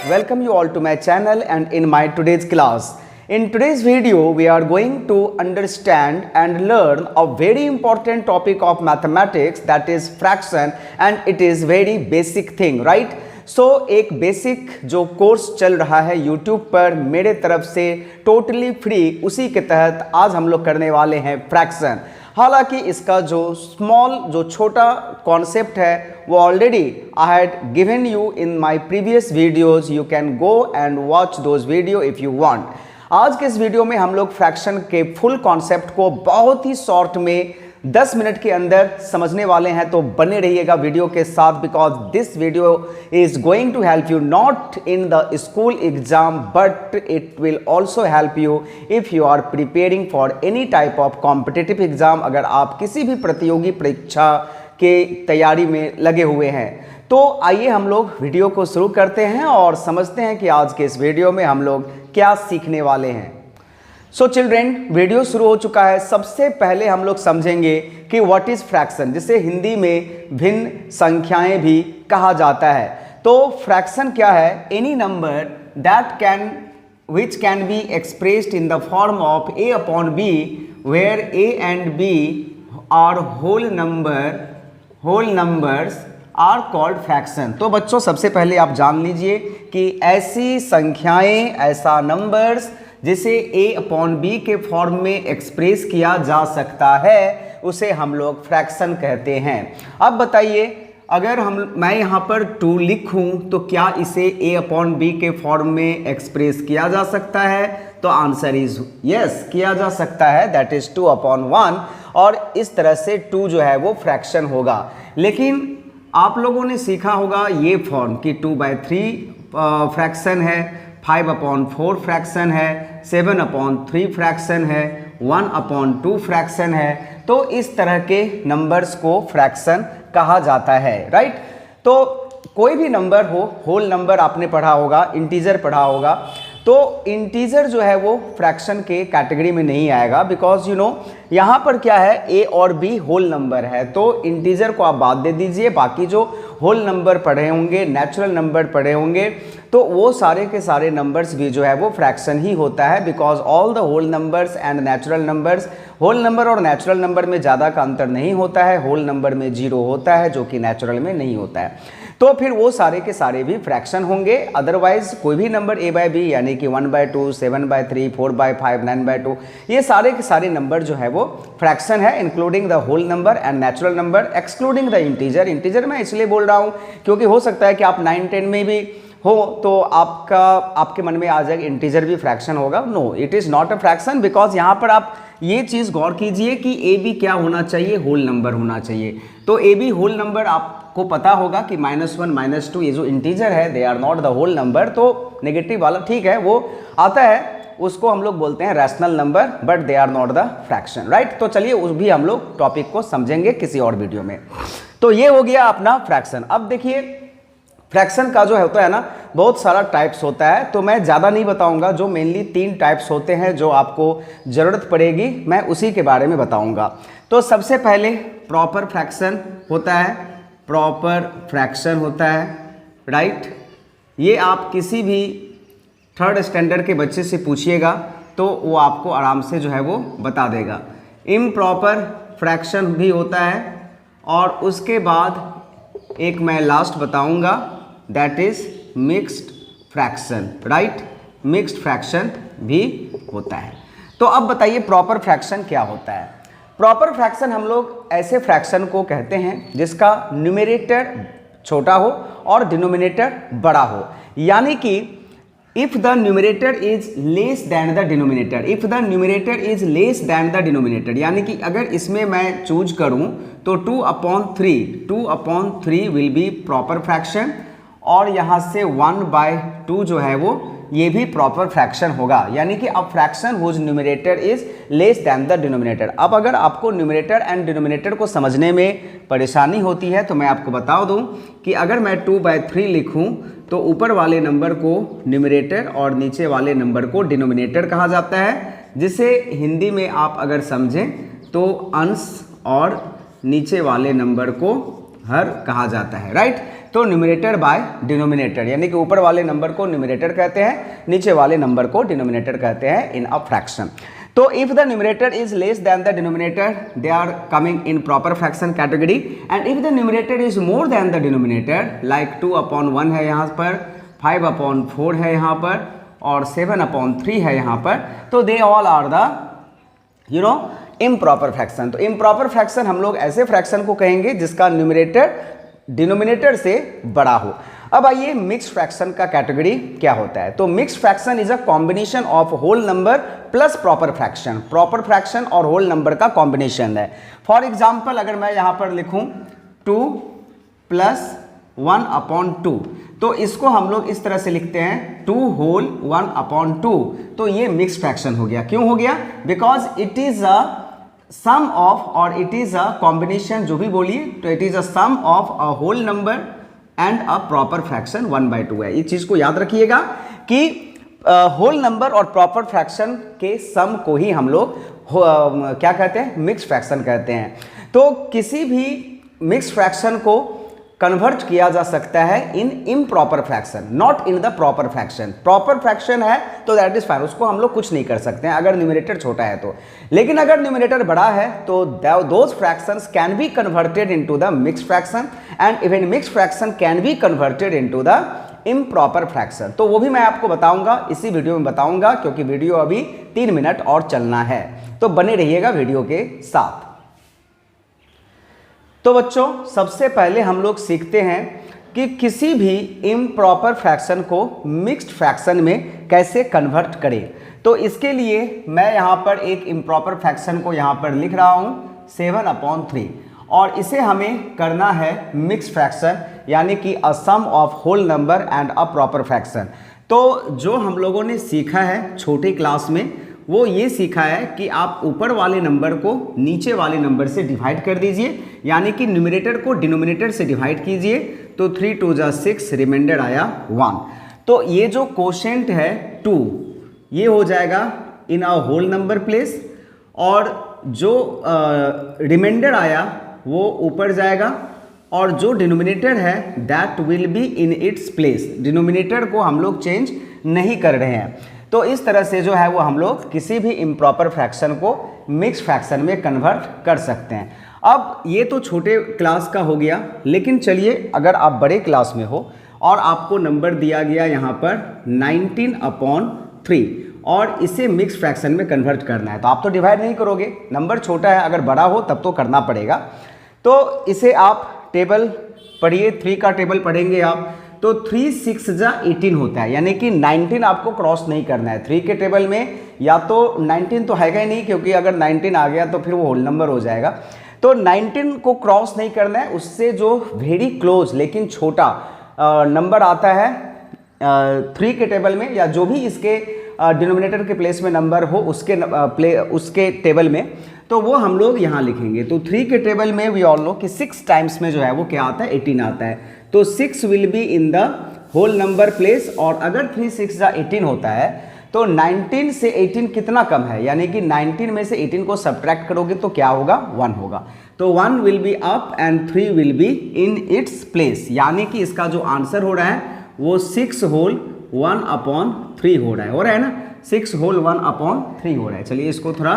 welcome you all to my channel and in my today's class. In today's video, we are going to understand and learn a very important topic of mathematics, that is fraction, and it is very basic thing, right? So एक basic जो course चल रहा है YouTube पर मेरे तरफ से totally free, उसी के तहत आज हम लोग करने वाले हैं फ्रैक्शन। हालांकि इसका जो जो छोटा कॉन्सेप्ट है वो already I had given you in my previous videos. You can go and watch those video if you want. आज के इस वीडियो में हम लोग फ्रैक्शन के फुल कॉन्सेप्ट को बहुत ही शॉर्ट में 10 मिनट के अंदर समझने वाले हैं, तो बने रहिएगा वीडियो के साथ, because this video is going to help you not in the school exam but it will also help you if you are preparing for any type of competitive exam. अगर आप किसी भी प्रतियोगी परीक्षा के तैयारी में लगे हुए हैं तो आइए हम लोग वीडियो को शुरू करते हैं और समझते हैं कि आज के इस वीडियो में हम लोग क्या सीखने वाले हैं। सो चिल्ड्रेन, वीडियो शुरू हो चुका है। सबसे पहले हम लोग समझेंगे कि व्हाट इज फ्रैक्शन, जिसे हिंदी में भिन्न संख्याएं भी कहा जाता है। तो फ्रैक्शन क्या है? Any number that which can be expressed in the form of a upon b where a and b are whole numbers are called fraction। तो बच्चों सबसे पहले आप जान लीजिए कि ऐसी संख्याएं, ऐसा नंबर्स जिसे a अपॉन बी के फॉर्म में एक्सप्रेस किया जा सकता है उसे हम लोग फ्रैक्शन कहते हैं। अब बताइए, अगर मैं यहाँ पर 2 लिखूँ तो क्या इसे a अपॉन बी के फॉर्म में एक्सप्रेस किया जा सकता है? तो आंसर इज यस, किया जा सकता है, दैट इज 2 अपॉन 1। और इस तरह से 2 जो है वो फ्रैक्शन होगा। लेकिन आप लोगों ने सीखा होगा ये फॉर्म कि 2/3 फ्रैक्शन है, 5 अपॉन 4 फ्रैक्शन है, 7 अपॉन 3 फ्रैक्शन है, 1 अपॉन 2 फ्रैक्शन है। तो इस तरह के नंबर्स को फ्रैक्शन कहा जाता है, राइट? तो कोई भी नंबर हो, होल नंबर आपने पढ़ा होगा, इंटीजर पढ़ा होगा, तो इंटीजर जो है वो फ्रैक्शन के कैटेगरी में नहीं आएगा, बिकॉज यू नो यहाँ पर क्या है, ए और बी होल नंबर है। तो इंटीजर को आप बात दे दीजिए, बाकी जो होल नंबर पढ़े होंगे, नेचुरल नंबर पढ़े होंगे, तो वो सारे के सारे नंबर्स भी जो है वो फ्रैक्शन ही होता है, because all the whole numbers and natural numbers. Whole number और नेचुरल नंबर में ज़्यादा का अंतर नहीं होता है, होल नंबर में 0 होता है जो कि नेचुरल में नहीं होता है। तो फिर वो सारे के सारे भी फ्रैक्शन होंगे। अदरवाइज कोई भी नंबर a/b यानी कि 1/2, 7/3, 4/5, 9/2, ये सारे के सारे नंबर जो है वो फ्रैक्शन है, including the whole number and natural number, excluding the integer. Integer मैं इसलिए बोल रहा हूँ क्योंकि हो सकता है कि आप 9, 10 में भी हो तो आपके मन में आ जाएगा इंटीजर भी फ्रैक्शन होगा। No, it is not a fraction, because यहाँ पर आप ये चीज़ गौर कीजिए कि ए बी क्या होना चाहिए, होल नंबर होना चाहिए। तो ए बी होल नंबर आपको पता होगा कि -1, -2 ये जो इंटीजर है they are not the whole number. तो नेगेटिव वाला ठीक है, वो आता है, उसको हम लोग बोलते हैं rational number, but they are not the fraction, right? तो चलिए उस भी हम लोग टॉपिक को समझेंगे किसी और वीडियो में। तो ये हो गया अपना फ्रैक्शन। अब देखिए, फ्रैक्शन का जो होता है ना, बहुत सारा टाइप्स होता है, तो मैं ज़्यादा नहीं बताऊंगा। जो मेनली 3 टाइप्स होते हैं जो आपको ज़रूरत पड़ेगी, मैं उसी के बारे में बताऊंगा। तो सबसे पहले प्रॉपर फ्रैक्शन होता है, प्रॉपर फ्रैक्शन होता है, राइट? ये आप किसी भी 3rd स्टैंडर्ड के बच्चे से पूछिएगा तो वो आपको आराम से जो है वो बता देगा। इम्प्रॉपर फ्रैक्शन भी होता है, और उसके बाद एक मैं लास्ट बताऊंगा, that is mixed fraction, right? Mixed fraction भी होता है। तो अब बताइए प्रॉपर फ्रैक्शन क्या होता है? प्रॉपर फ्रैक्शन हम लोग ऐसे फ्रैक्शन को कहते हैं जिसका न्यूमरेटर छोटा हो और डिनोमिनेटर बड़ा हो। यानी कि if the numerator is less than the denominator, if the numerator is less than the denominator, यानी कि अगर इसमें मैं चूज करूं तो 2/3 विल बी प्रॉपर फ्रैक्शन, और यहाँ से 1/2 जो है वो ये भी प्रॉपर फ्रैक्शन होगा। यानी कि अब fraction whose numerator is less than the denominator. अब अगर आपको न्यूमरेटर एंड डिनोमिनेटर को समझने में परेशानी होती है तो मैं आपको बता दूं कि अगर मैं 2/3 लिखूं तो ऊपर वाले नंबर को न्यूमरेटर और नीचे वाले नंबर को डिनोमिनेटर कहा जाता है, जिसे हिंदी में आप अगर समझें तो अंश और नीचे वाले नंबर को हर कहा जाता है, राइट। तो न्यूमरेटर बाय डिनोमिनेटर, यानी कि ऊपर वाले नंबर को न्यूमरेटर कहते हैं, नीचे वाले नंबर को डिनोमिनेटर कहते हैं इन अ फ्रैक्शन। तो if the numerator is less than the denominator they are coming in proper fraction category, and if the numerator is more than the denominator like 2/1 है यहाँ पर, 5/4 है यहाँ पर और 7/3 है यहाँ पर, तो they all are the improper fraction. तो इम्प्रॉपर फ्रैक्शन हम लोग ऐसे फ्रैक्शन को कहेंगे जिसका न्यूमरेटर डिनोमिनेटर से बड़ा हो। अब आइए मिक्स्ड फ्रैक्शन का कैटेगरी क्या होता है। तो mixed fraction is a combination of whole number plus proper fraction. Proper fraction और होल नंबर का कॉम्बिनेशन है। फॉर एग्जाम्पल अगर मैं यहाँ पर लिखूँ 2 + 1/2, तो इसको हम लोग इस तरह से लिखते हैं 2 होल 1/2। तो ये मिक्स्ड फ्रैक्शन हो गया। क्यों हो गया? Because it is a sum of, और इट इज अ कॉम्बिनेशन, जो भी बोलिए, तो it is a sum of a whole number and a proper fraction 1/2 है। इस चीज को याद रखिएगा कि होल नंबर और प्रॉपर फ्रैक्शन के सम को ही हम लोग क्या कहते हैं? मिक्स्ड फ्रैक्शन कहते हैं। तो किसी भी मिक्स्ड फ्रैक्शन को कन्वर्ट किया जा सकता है in improper fraction, not in the proper fraction. Proper fraction है तो दैट इज फाइन, उसको हम लोग कुछ नहीं कर सकते हैं अगर न्यूमरेटर छोटा है तो। लेकिन अगर न्यूमरेटर बड़ा है तो those fractions can be converted into the mixed fraction, and even mixed fraction can be converted into the improper fraction. तो वो भी मैं आपको बताऊंगा, इसी वीडियो में बताऊंगा, क्योंकि वीडियो अभी 3 मिनट और चलना है, तो बने रहिएगा वीडियो के साथ। तो बच्चों सबसे पहले हम लोग सीखते हैं कि किसी भी इम्प्रॉपर फ्रैक्शन को मिक्स्ड फ्रैक्शन में कैसे कन्वर्ट करें। तो इसके लिए मैं यहाँ पर एक इम्प्रॉपर फ्रैक्शन को यहाँ पर लिख रहा हूँ 7/3, और इसे हमें करना है मिक्स्ड फ्रैक्शन, यानी कि a sum of whole number and a proper fraction. तो जो हम लोगों ने सीखा है छोटे क्लास में, वो ये सीखा है कि आप ऊपर वाले नंबर को नीचे वाले नंबर से डिवाइड कर दीजिए, यानी कि न्यूमरेटर को डिनोमिनेटर से डिवाइड कीजिए। तो 3 × 2 = 6, रिमाइंडर आया 1। तो ये जो कोशेंट है 2, ये हो जाएगा इन अ होल नंबर प्लेस, और जो रिमाइंडर आया वो ऊपर जाएगा, और जो डिनोमिनेटर है that will be in its place. Denominator को हम लोग चेंज नहीं कर रहे हैं। तो इस तरह से जो है वो हम लोग किसी भी इम्प्रॉपर फ्रैक्शन को मिक्स्ड फ्रैक्शन में कन्वर्ट कर सकते हैं। अब ये तो छोटे क्लास का हो गया, लेकिन चलिए अगर आप बड़े क्लास में हो और आपको नंबर दिया गया यहाँ पर 19/3 और इसे मिक्स्ड फ्रैक्शन में कन्वर्ट करना है, तो आप तो डिवाइड नहीं करोगे, नंबर छोटा है, अगर बड़ा हो तब तो करना पड़ेगा। तो इसे आप टेबल पढ़िए, 3 का टेबल पढ़ेंगे आप, तो 3 × 6 = 18 होता है, यानी कि 19 आपको क्रॉस नहीं करना है 3 के टेबल में। या तो 19 तो हैगा ही नहीं, क्योंकि अगर 19 आ गया तो फिर वो होल नंबर हो जाएगा। तो 19 को क्रॉस नहीं करना है, उससे जो वेरी क्लोज लेकिन छोटा नंबर आता है 3 के टेबल में, या जो भी इसके डिनोमिनेटर के प्लेस में नंबर हो उसके टेबल में, तो वो हम लोग यहाँ लिखेंगे। तो 3 के टेबल में वी ऑल नो कि 6 टाइम्स में जो है वो क्या आता है? 18 आता है। तो 6 will be in the whole number place, और अगर 3 × 6 = 18 होता है तो 19 से 18 कितना कम है, यानी कि 19 में से 18 को सब्ट्रैक्ट करोगे तो क्या होगा? 1 होगा। तो 1 will be up and 3 will be in its place, यानी कि इसका जो आंसर हो रहा है वो 6 होल 1/3 हो रहा है ना, 6 होल 1/3 हो रहा है। चलिए इसको थोड़ा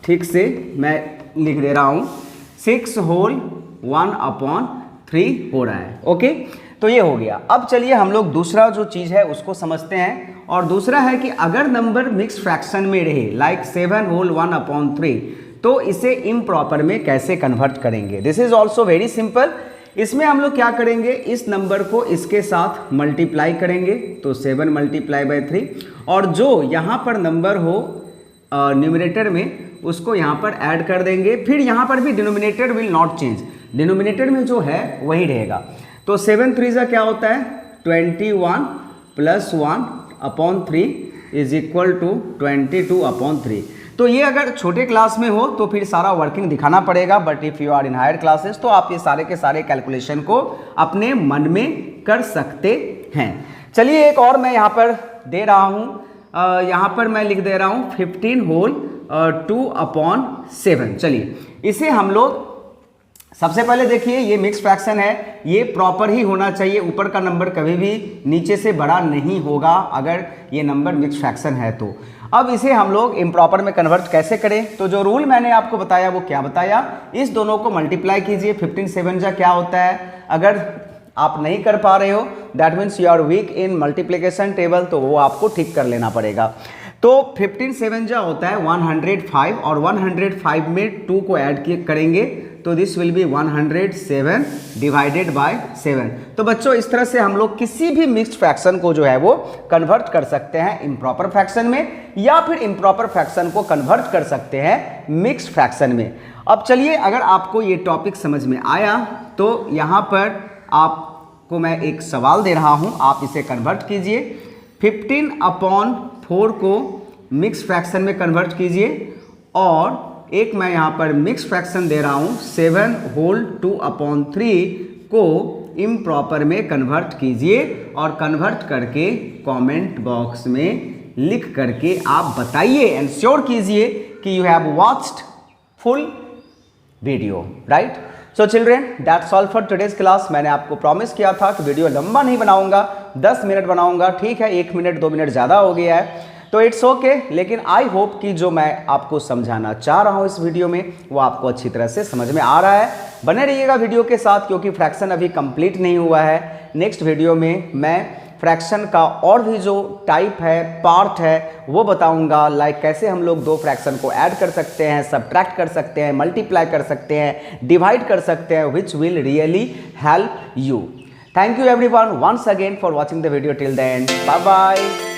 ठीक से मैं लिख दे रहा हूँ, 6 होल 1/3 हो रहा है। ओके, तो ये हो गया। अब चलिए हम लोग दूसरा जो चीज़ है उसको समझते हैं, और दूसरा है कि अगर नंबर मिक्स्ड फ्रैक्शन में रहे लाइक 7 होल 1/3, तो इसे इम्प्रॉपर में कैसे कन्वर्ट करेंगे? This is also very simple. इसमें हम लोग क्या करेंगे? इस नंबर को इसके साथ मल्टीप्लाई करेंगे, तो 7 × 3, और जो यहाँ पर नंबर हो न्यूमरेटर में उसको यहाँ पर ऐड कर देंगे। फिर यहाँ पर भी denominator will not change, denominator में जो है वही रहेगा। तो 7 × 3 क्या होता है? 21 + 1/3 = 22/3। तो ये अगर छोटे क्लास में हो तो फिर सारा वर्किंग दिखाना पड़ेगा, but if you are in higher classes तो आप ये सारे के सारे कैलकुलेशन को अपने मन में कर सकते हैं। चलिए एक और मैं यहाँ पर दे रहा हूँ, यहाँ पर मैं लिख दे रहा हूँ 15 होल 2/7। चलिए इसे हम लोग सबसे पहले देखिए ये मिक्स फ्रैक्शन है, ये प्रॉपर ही होना चाहिए, ऊपर का नंबर कभी भी नीचे से बड़ा नहीं होगा अगर ये नंबर मिक्स फ्रैक्शन है तो। अब इसे हम लोग इम्प्रॉपर में कन्वर्ट कैसे करें, तो जो रूल मैंने आपको बताया वो क्या बताया, इस दोनों को मल्टीप्लाई कीजिए। 15 7 जा क्या होता है, अगर आप नहीं कर पा रहे हो that means you are weak in multiplication table, तो वो आपको ठीक कर लेना पड़ेगा। तो 15 7 जा होता है 105 और 105 में 2 को ऐड करेंगे तो this will be 107 divided by 7। तो बच्चों इस तरह से हम लोग किसी भी मिक्स्ड फ्रैक्शन को जो है वो कन्वर्ट कर सकते हैं इम्प्रॉपर फ्रैक्शन में, या फिर इम्प्रॉपर फ्रैक्शन को कन्वर्ट कर सकते हैं मिक्स्ड फ्रैक्शन में। अब चलिए अगर आपको ये टॉपिक समझ में आया तो यहाँ पर आपको मैं एक सवाल दे रहा हूँ, आप इसे कन्वर्ट कीजिए। 15/4 को मिक्स फ्रैक्शन में कन्वर्ट कीजिए, और एक मैं यहाँ पर मिक्स फ्रैक्शन दे रहा हूँ 7 होल 2/3 को इम्प्रॉपर में कन्वर्ट कीजिए, और कन्वर्ट करके कमेंट बॉक्स में लिख करके आप बताइए, एंश्योर कीजिए कि you have watched full video, right. So children that's all for today's class. मैंने आपको प्रॉमिस किया था कि वीडियो लंबा नहीं बनाऊंगा, 10 मिनट बनाऊंगा, ठीक है 1 मिनट 2 मिनट ज़्यादा हो गया है तो इट्स ओके, लेकिन आई होप कि जो मैं आपको समझाना चाह रहा हूँ इस वीडियो में वो आपको अच्छी तरह से समझ में आ रहा है। बने रहिएगा वीडियो के साथ क्योंकि फ्रैक्शन अभी कंप्लीट नहीं हुआ है। नेक्स्ट वीडियो में मैं फ्रैक्शन का और भी जो टाइप है, पार्ट है, वो बताऊंगा, लाइक कैसे हम लोग 2 फ्रैक्शन को ऐड कर सकते हैं, सब्ट्रैक्ट कर सकते हैं, मल्टीप्लाई कर सकते हैं, डिवाइड कर सकते हैं, which will really help you. Thank you everyone once again for watching the video till the end. Bye bye.